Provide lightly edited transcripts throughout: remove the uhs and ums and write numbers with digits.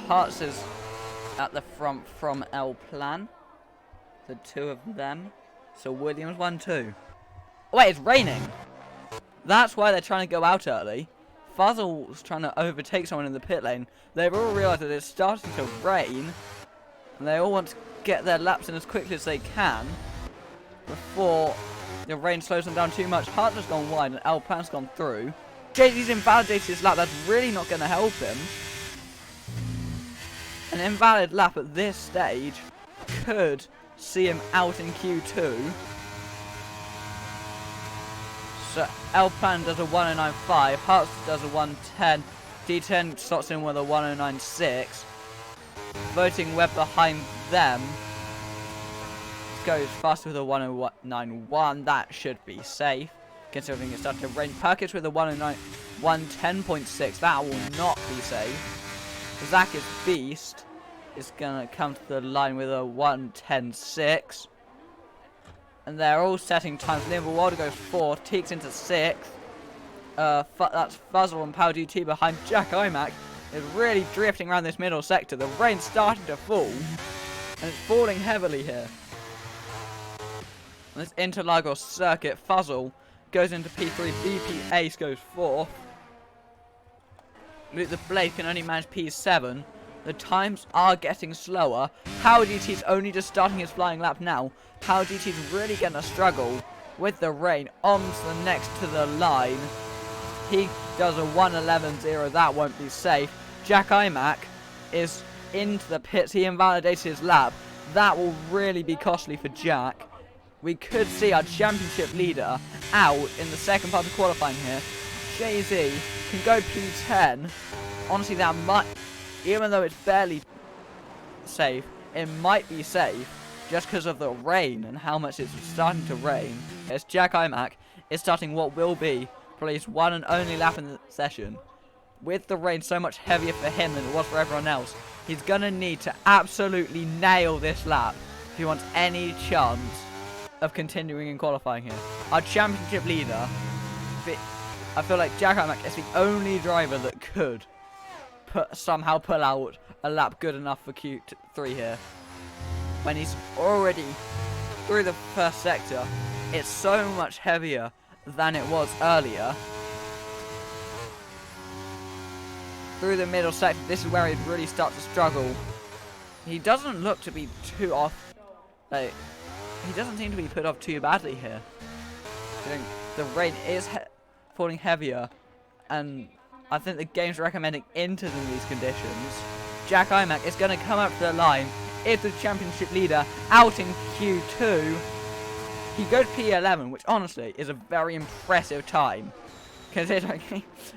Hearts is at the front from El Plan. The two of them. So Williams 1-2. Oh, wait, it's raining. That's why they're trying to go out early. Fuzzle's trying to overtake someone in the pit lane. They've all realised that it's starting to rain. And they all want to get their laps in as quickly as they can before the rain slows them down too much. Hart has gone wide and El Plan's gone through. JD's invalidated his lap. That's really not going to help him. An invalid lap at this stage could see him out in Q2. So El Plan does a 109.5, Hearts does a 110, D10 slots in with a 109.6. Voting Web behind them goes faster with a 109.1. That should be safe, considering it started to rain. Perkins with a 110.6. That will not be safe. Zach is Beast is gonna come to the line with a 110.6. And they're all setting times. Liverpool Wilder goes 4th, Teeks into 6th. That's Fuzzle and Pow GT behind Jack Imac. Is really drifting around this middle sector. The rain's starting to fall, and it's falling heavily here. On this Interlagos circuit, Fuzzle goes into P3, BP Ace goes 4th. Luke the Blade can only manage P7. The times are getting slower. Power GT's only just starting his flying lap now. Power GT's really going to struggle with the rain. Om's the next to the line. He does a 111.0. That won't be safe. Jack Imac is into the pits. He invalidated his lap. That will really be costly for Jack. We could see our championship leader out in the second part of qualifying here. Jay-Z can go P10. Honestly, that might, even though it's barely safe, it might be safe just because of the rain and how much it's starting to rain. As Jack Imac is starting what will be probably his one and only lap in the session. With the rain so much heavier for him than it was for everyone else, he's going to need to absolutely nail this lap if he wants any chance of continuing in qualifying here. Our championship leader, I feel like Jack Imac is the only driver that could somehow pull out a lap good enough for Q3 here. When he's already through the first sector, it's so much heavier than it was earlier. Through the middle sector, this is where he'd really start to struggle. He doesn't look to be too off. Like, he doesn't seem to be put off too badly here. The rain is falling heavier, and I think the game's recommending into these conditions. Jack Imac is going to come up to the line. Is the championship leader out in Q2. He goes P11, which honestly is a very impressive time, considering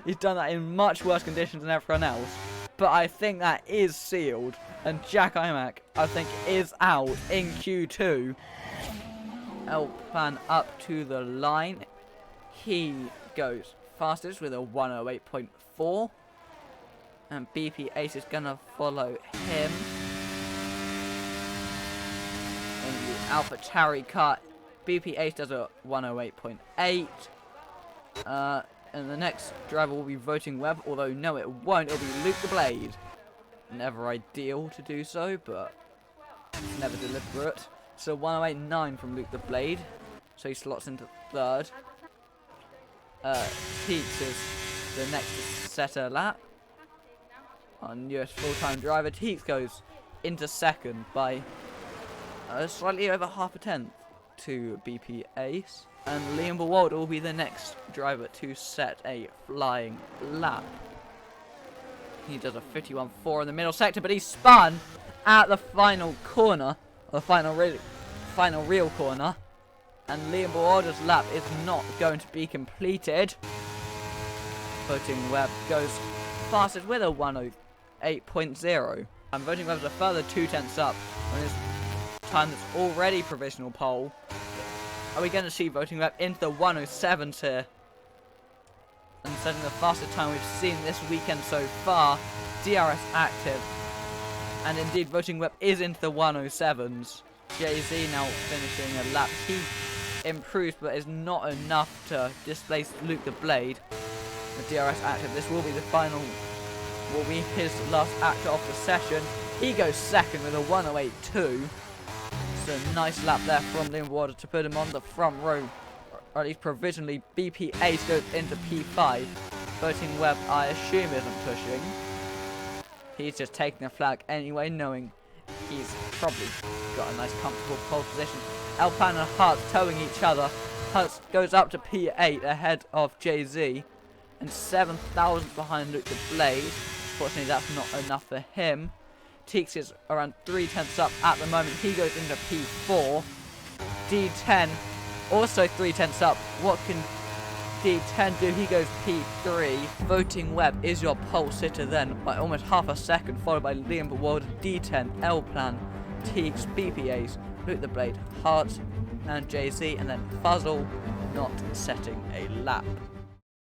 he's done that in much worse conditions than everyone else. But I think that is sealed, and Jack Imac, I think, is out in Q2. El Plan up to the line. He goes fastest with a 108.4. And BP Ace is going to follow him. In the AlphaTauri car, BP Ace does a 108.8. And the next driver will be Voting Web, although no it won't, it'll be Luke the Blade. Never ideal to do so, but never deliberate. So 108.9 from Luke the Blade, so he slots into 3rd. Teeks is the next to set a lap. Our newest full-time driver, Teeks goes into 2nd by slightly over half a tenth to BP Ace. And Liam Bawalda will be the next driver to set a flying lap. He does a 51.4 in the middle sector, but he spun at the final corner, the final real corner. And Liam Bawalda's lap is not going to be completed. Voting Web goes fastest with a 108.0. And Voting Web's a further 2 tenths up on his time that's already provisional pole. Are we going to see Voting Web into the 107s here? And setting the fastest time we've seen this weekend so far. DRS active. And indeed, Voting Web is into the 107s. Jay-Z now finishing a lap. He improves, but is not enough to displace Luke the Blade. The DRS active. This will be the final will be his last act of the session. He goes second with a 1:08.2. So nice lap there from Liam Warder to put him on the front row. Or at least provisionally. BP8 goes into P5. Voting Webb, I assume, isn't pushing. He's just taking a flag anyway, knowing he's probably got a nice comfortable pole position. Alpine and Hart towing each other. Hart goes up to P8 ahead of Jay-Z. And 7,000 behind Luke the Blade. Unfortunately, that's not enough for him. Teeks is around 3/10 up at the moment. He goes into P4. D10 also 3/10 up. What can D10 do? He goes P3. Voting Webb is your pole sitter then by almost half a second, followed by Liam Bewilder, D10, L-Plan, Teeks, BP8, Luke the Blade, Hart, and Jay-Z, and then Fuzzle not setting a lap.